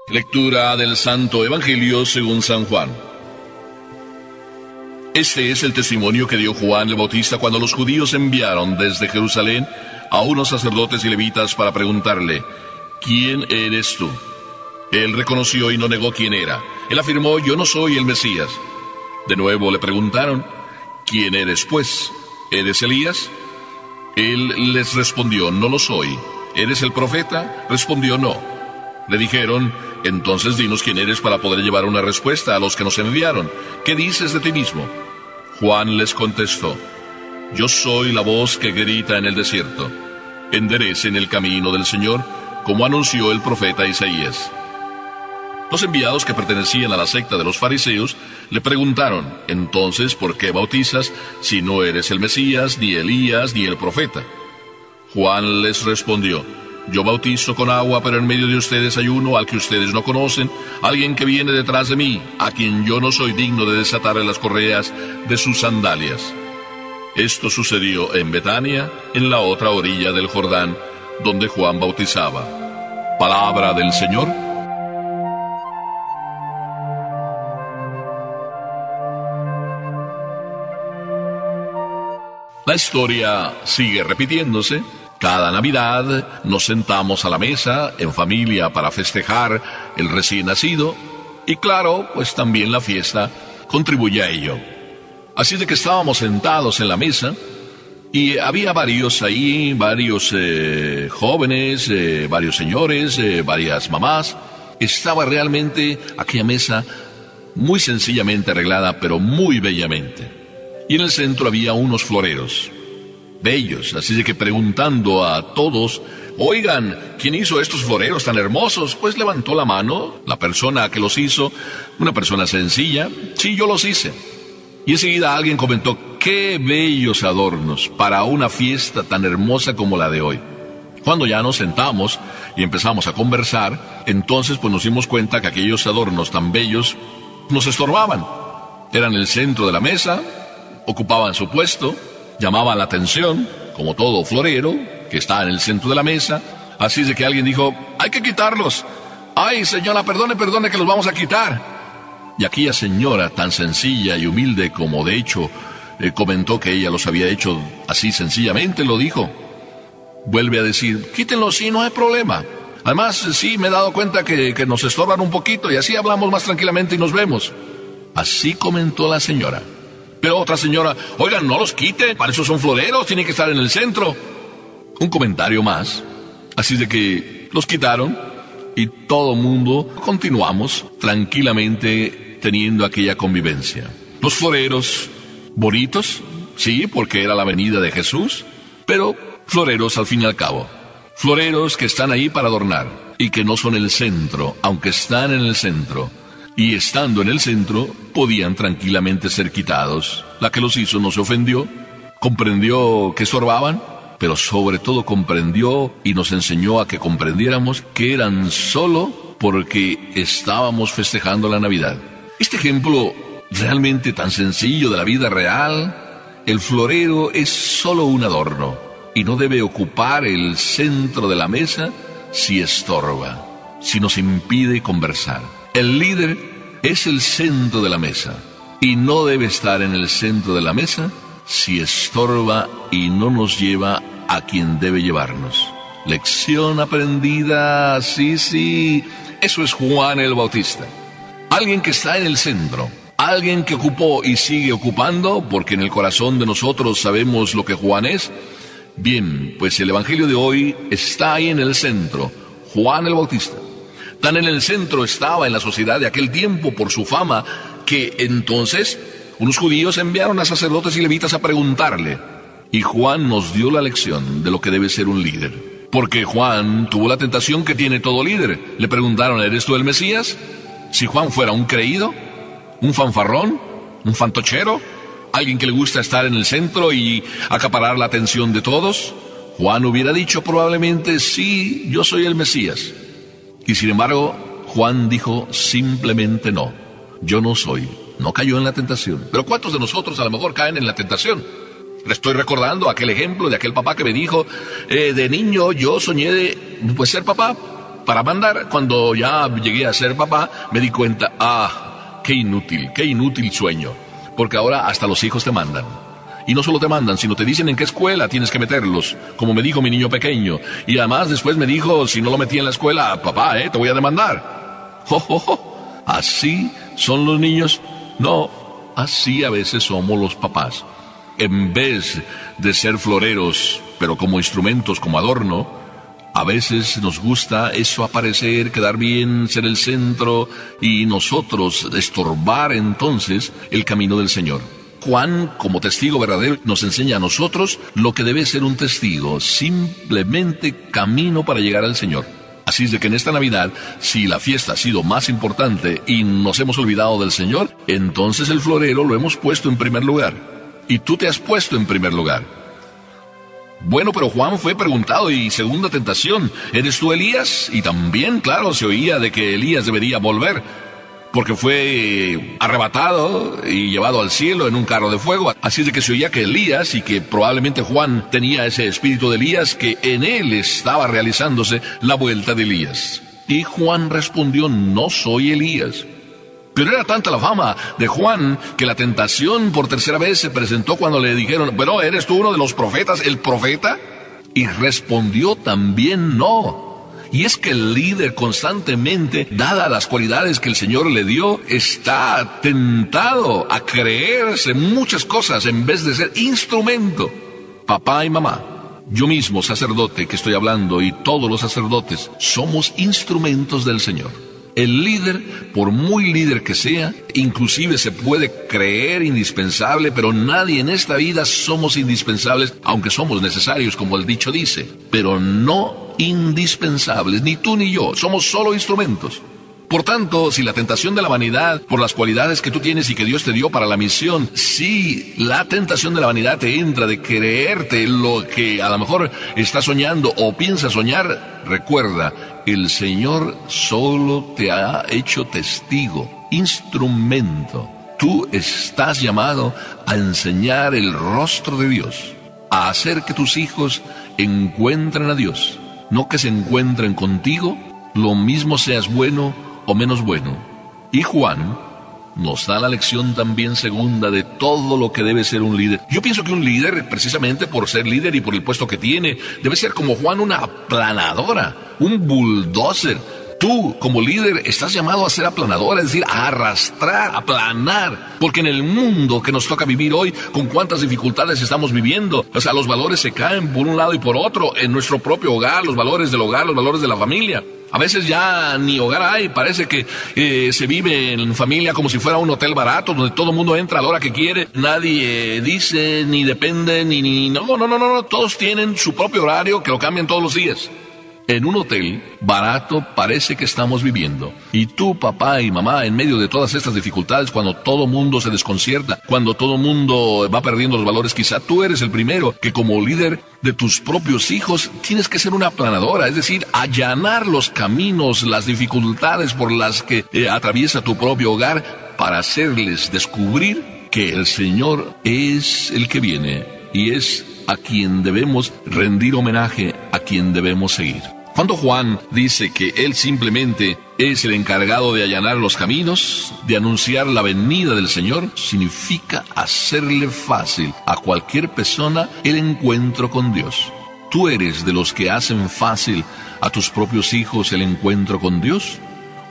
Lectura del Santo Evangelio según San Juan. Este es el testimonio que dio Juan el Bautista cuando los judíos enviaron desde Jerusalén a unos sacerdotes y levitas para preguntarle: ¿quién eres tú? Él reconoció y no negó quién era. Él afirmó: yo no soy el Mesías. De nuevo le preguntaron: ¿quién eres pues? ¿Eres Elías? Él les respondió: no lo soy. ¿Eres el profeta? Respondió: no. Le dijeron: entonces dinos quién eres para poder llevar una respuesta a los que nos enviaron. ¿Qué dices de ti mismo? Juan les contestó: yo soy la voz que grita en el desierto: enderecen el camino del Señor, como anunció el profeta Isaías. Los enviados, que pertenecían a la secta de los fariseos, le preguntaron: entonces, ¿por qué bautizas si no eres el Mesías, ni Elías, ni el profeta? Juan les respondió: yo bautizo con agua, pero en medio de ustedes hay uno al que ustedes no conocen, alguien que viene detrás de mí, a quien yo no soy digno de desatarle las correas de sus sandalias. Esto sucedió en Betania, en la otra orilla del Jordán, donde Juan bautizaba. Palabra del Señor. La historia sigue repitiéndose. Cada Navidad nos sentamos a la mesa en familia para festejar el recién nacido, y claro, pues también la fiesta contribuye a ello. Así de que estábamos sentados en la mesa y había varios jóvenes, varios señores, varias mamás. Estaba realmente aquella mesa muy sencillamente arreglada, pero muy bellamente. Y en el centro había unos floreros bellos, así de que preguntando a todos: oigan, ¿quién hizo estos floreros tan hermosos? Pues levantó la mano la persona que los hizo, una persona sencilla: sí, yo los hice. Y enseguida alguien comentó: qué bellos adornos para una fiesta tan hermosa como la de hoy. Cuando ya nos sentamos y empezamos a conversar, entonces pues nos dimos cuenta que aquellos adornos tan bellos nos estorbaban. Eran el centro de la mesa, ocupaban su puesto, llamaban la atención, como todo florero que está en el centro de la mesa. Así de que alguien dijo: hay que quitarlos. Ay, señora, perdone que los vamos a quitar. Y aquella señora tan sencilla y humilde, como de hecho comentó que ella los había hecho así sencillamente, lo dijo. Vuelve a decir: quítenlos, sí, no hay problema. Además, sí, me he dado cuenta que nos estorban un poquito, y así hablamos más tranquilamente y nos vemos. Así comentó la señora. Pero otra señora: oigan, no los quiten, para eso son floreros, tienen que estar en el centro. Un comentario más. Así de que los quitaron y todo mundo continuamos tranquilamente teniendo aquella convivencia. Los floreros bonitos, sí, porque era la venida de Jesús, pero floreros al fin y al cabo. Floreros que están ahí para adornar y que no son el centro, aunque están en el centro. Y estando en el centro, podían tranquilamente ser quitados. La que los hizo no se ofendió, comprendió que estorbaban, pero sobre todo comprendió y nos enseñó a que comprendiéramos que eran solo porque estábamos festejando la Navidad. Este ejemplo realmente tan sencillo de la vida real: el florero es solo un adorno y no debe ocupar el centro de la mesa si estorba, si nos impide conversar. El líder es el centro de la mesa y no debe estar en el centro de la mesa si estorba y no nos lleva a quien debe llevarnos. Lección aprendida, sí, eso es Juan el Bautista. Alguien que está en el centro, alguien que ocupó y sigue ocupando, porque en el corazón de nosotros sabemos lo que Juan es. Bien, pues el Evangelio de hoy está ahí en el centro, Juan el Bautista. Tan en el centro estaba en la sociedad de aquel tiempo por su fama, que entonces unos judíos enviaron a sacerdotes y levitas a preguntarle. Y Juan nos dio la lección de lo que debe ser un líder. Porque Juan tuvo la tentación que tiene todo líder. Le preguntaron: ¿eres tú el Mesías? Si Juan fuera un creído, un fanfarrón, un fantochero, alguien que le gusta estar en el centro y acaparar la atención de todos, Juan hubiera dicho probablemente: sí, yo soy el Mesías. Y sin embargo, Juan dijo simplemente: no, yo no soy. No cayó en la tentación. Pero ¿cuántos de nosotros a lo mejor caen en la tentación? Le estoy recordando aquel ejemplo de aquel papá que me dijo: de niño yo soñé de ser papá. para mandar. Cuando ya llegué a ser papá, me di cuenta, qué inútil sueño. Porque ahora hasta los hijos te mandan. Y no solo te mandan, sino te dicen en qué escuela tienes que meterlos, como me dijo mi niño pequeño. Y además después me dijo, si no lo metí en la escuela, papá, te voy a demandar. ¿Así son los niños? No, así a veces somos los papás. En vez de ser floreros, pero como instrumentos, como adorno, a veces nos gusta eso, aparecer, quedar bien, ser el centro, y nosotros estorbar entonces el camino del Señor. Juan, como testigo verdadero, nos enseña a nosotros lo que debe ser un testigo, simplemente camino para llegar al Señor. Así es de que en esta Navidad, si la fiesta ha sido más importante y nos hemos olvidado del Señor, entonces el florero lo hemos puesto en primer lugar. Y tú te has puesto en primer lugar. Bueno, pero Juan fue preguntado, y segunda tentación, ¿eres tú Elías? Y también, claro, se oía de que Elías debería volver, porque fue arrebatado y llevado al cielo en un carro de fuego. Así es de que se oía que Elías, y que probablemente Juan tenía ese espíritu de Elías, que en él estaba realizándose la vuelta de Elías. Y Juan respondió, no soy Elías. Pero era tanta la fama de Juan que la tentación por tercera vez se presentó cuando le dijeron, bueno, ¿eres tú uno de los profetas, el profeta? Y respondió también no. Y es que el líder constantemente, dadas las cualidades que el Señor le dio, está tentado a creerse muchas cosas en vez de ser instrumento. Papá y mamá, yo mismo, sacerdote que estoy hablando, y todos los sacerdotes, somos instrumentos del Señor. El líder, por muy líder que sea, inclusive se puede creer indispensable, pero nadie en esta vida somos indispensables, aunque somos necesarios, como el dicho dice, pero no indispensables, ni tú ni yo, somos solo instrumentos. Por tanto, si la tentación de la vanidad, por las cualidades que tú tienes y que Dios te dio para la misión, si la tentación de la vanidad te entra de creerte lo que a lo mejor estás soñando o piensas soñar, recuerda, el Señor solo te ha hecho testigo, instrumento. Tú estás llamado a enseñar el rostro de Dios, a hacer que tus hijos encuentren a Dios, no que se encuentren contigo, lo mismo seas bueno o menos bueno. Y Juan nos da la lección también segunda de todo lo que debe ser un líder. Yo pienso que un líder, precisamente por ser líder y por el puesto que tiene, debe ser como Juan, una aplanadora, un bulldozer. Tú, como líder, estás llamado a ser aplanadora, es decir, a arrastrar, a aplanar. Porque en el mundo que nos toca vivir hoy, con cuántas dificultades estamos viviendo, o sea, los valores se caen por un lado y por otro, en nuestro propio hogar, los valores del hogar, los valores de la familia. A veces ya ni hogar hay, parece que se vive en familia como si fuera un hotel barato, donde todo el mundo entra a la hora que quiere, nadie dice, ni depende, no, todos tienen su propio horario que lo cambian todos los días. En un hotel barato parece que estamos viviendo. Y tú, papá y mamá, en medio de todas estas dificultades, cuando todo mundo se desconcierta, cuando todo mundo va perdiendo los valores, quizá tú eres el primero que, como líder de tus propios hijos, tienes que ser una aplanadora, es decir, allanar los caminos, las dificultades por las que atraviesa tu propio hogar, para hacerles descubrir que el Señor es el que viene y es a quien debemos rendir homenaje, a quien debemos seguir. Cuando Juan dice que él simplemente es el encargado de allanar los caminos, de anunciar la venida del Señor, significa hacerle fácil a cualquier persona el encuentro con Dios. ¿Tú eres de los que hacen fácil a tus propios hijos el encuentro con Dios?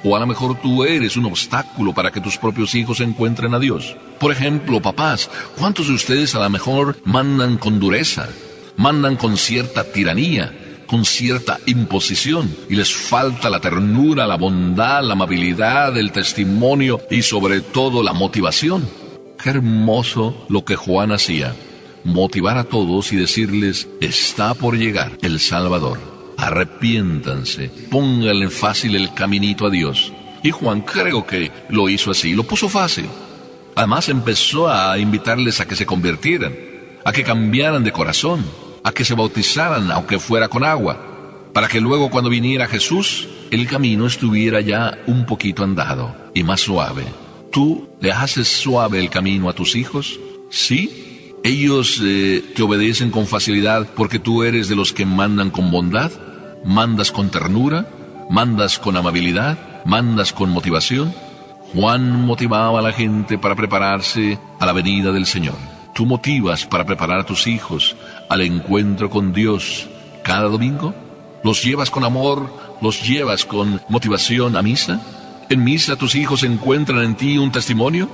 O a lo mejor tú eres un obstáculo para que tus propios hijos encuentren a Dios. Por ejemplo, papás, ¿cuántos de ustedes a lo mejor mandan con dureza? Mandan con cierta tiranía, con cierta imposición, y les falta la ternura, la bondad, la amabilidad, el testimonio y sobre todo la motivación. Qué hermoso lo que Juan hacía, motivar a todos y decirles, está por llegar el Salvador. Arrepiéntanse, pónganle fácil el caminito a Dios. Y Juan creo que lo hizo así, lo puso fácil. Además empezó a invitarles a que se convirtieran, a que cambiaran de corazón, a que se bautizaran, aunque fuera con agua, para que luego cuando viniera Jesús, el camino estuviera ya un poquito andado y más suave. ¿Tú le haces suave el camino a tus hijos? ¿Sí? ¿Ellos te obedecen con facilidad porque tú eres de los que mandan con bondad? ¿Mandas con ternura? ¿Mandas con amabilidad? ¿Mandas con motivación? Juan motivaba a la gente para prepararse a la venida del Señor. ¿Tú motivas para preparar a tus hijos al encuentro con Dios cada domingo? ¿Los llevas con amor? ¿Los llevas con motivación a misa? ¿En misa tus hijos encuentran en ti un testimonio?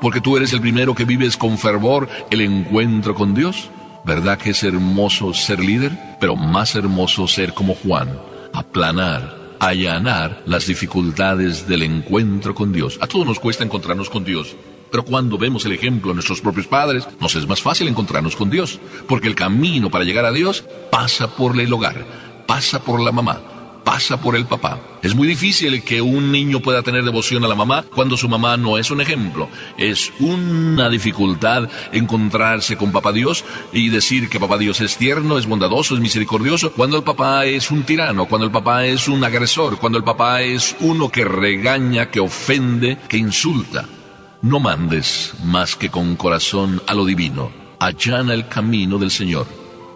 Porque tú eres el primero que vives con fervor el encuentro con Dios. ¿Verdad que es hermoso ser líder? Pero más hermoso ser como Juan, aplanar, allanar las dificultades del encuentro con Dios. A todos nos cuesta encontrarnos con Dios, pero cuando vemos el ejemplo de nuestros propios padres, nos es más fácil encontrarnos con Dios, porque el camino para llegar a Dios pasa por el hogar, pasa por la mamá, pasa por el papá. Es muy difícil que un niño pueda tener devoción a la mamá cuando su mamá no es un ejemplo. Es una dificultad encontrarse con Papá Dios y decir que Papá Dios es tierno, es bondadoso, es misericordioso, cuando el papá es un tirano, cuando el papá es un agresor, cuando el papá es uno que regaña, que ofende, que insulta. No mandes más que con corazón a lo divino. Allana el camino del Señor.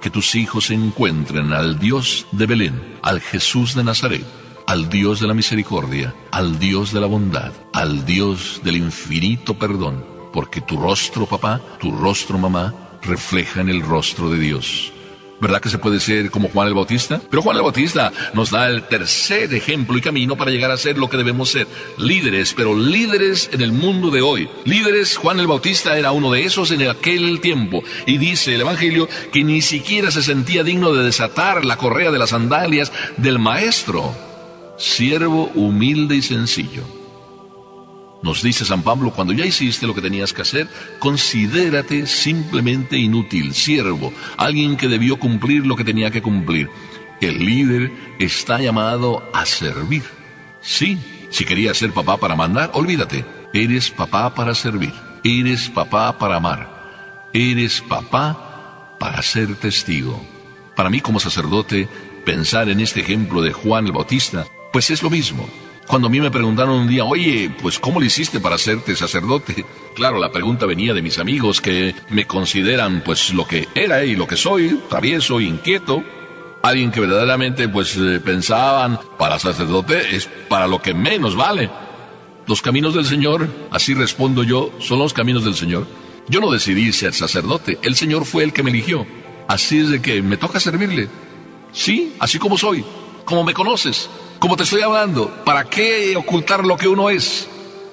Que tus hijos encuentren al Dios de Belén, al Jesús de Nazaret, al Dios de la misericordia, al Dios de la bondad, al Dios del infinito perdón, porque tu rostro, papá, tu rostro, mamá, reflejan el rostro de Dios. ¿Verdad que se puede ser como Juan el Bautista? Pero Juan el Bautista nos da el tercer ejemplo y camino para llegar a ser lo que debemos ser. Líderes, pero líderes en el mundo de hoy. Líderes, Juan el Bautista era uno de esos en aquel tiempo. Y dice el Evangelio que ni siquiera se sentía digno de desatar la correa de las sandalias del Maestro. Siervo humilde y sencillo. Nos dice San Pablo, cuando ya hiciste lo que tenías que hacer, considérate simplemente inútil, siervo, alguien que debió cumplir lo que tenía que cumplir. El líder está llamado a servir. Sí, si querías ser papá para mandar, olvídate. Eres papá para servir, eres papá para amar, eres papá para ser testigo. Para mí como sacerdote, pensar en este ejemplo de Juan el Bautista, pues es lo mismo. Cuando a mí me preguntaron un día, oye, pues ¿cómo le hiciste para hacerte sacerdote? Claro, la pregunta venía de mis amigos que me consideran pues lo que era y lo que soy, travieso, inquieto. Alguien que verdaderamente pues pensaban, para sacerdote es para lo que menos vale. Los caminos del Señor, así respondo yo, son los caminos del Señor. Yo no decidí ser sacerdote, el Señor fue el que me eligió. Así es de que me toca servirle. Sí, así como soy, como me conoces. Como te estoy hablando, ¿para qué ocultar lo que uno es?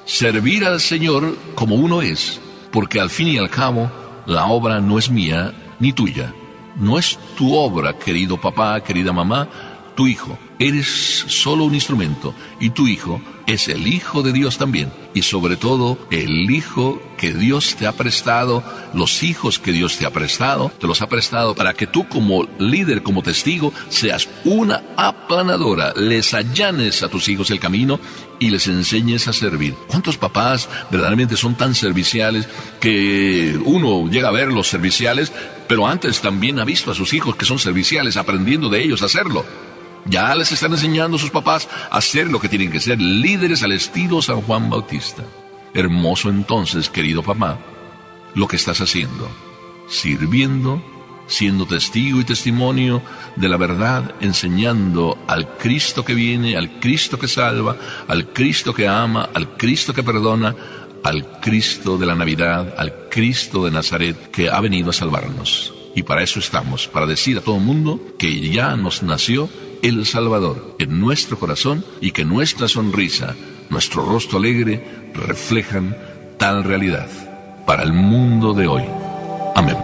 Servir al Señor como uno es, porque al fin y al cabo, la obra no es mía ni tuya. No es tu obra, querido papá, querida mamá, tu hijo. Eres solo un instrumento, y tu hijo es el Hijo de Dios también. Y sobre todo, el Hijo que Dios te ha prestado, los hijos que Dios te ha prestado, te los ha prestado para que tú como líder, como testigo, seas una aplanadora, les allanes a tus hijos el camino y les enseñes a servir. ¿Cuántos papás verdaderamente son tan serviciales que uno llega a ver los serviciales, pero antes también ha visto a sus hijos que son serviciales, aprendiendo de ellos a hacerlo? Ya les están enseñando a sus papás a hacer lo que tienen que ser, líderes al estilo San Juan Bautista. Hermoso entonces, querido papá, lo que estás haciendo, sirviendo, siendo testigo y testimonio de la verdad, enseñando al Cristo que viene, al Cristo que salva, al Cristo que ama, al Cristo que perdona, al Cristo de la Navidad, al Cristo de Nazaret que ha venido a salvarnos. Y para eso estamos, para decir a todo el mundo que ya nos nació el Salvador en nuestro corazón y que nuestra sonrisa, nuestro rostro alegre reflejan tal realidad para el mundo de hoy. Amén.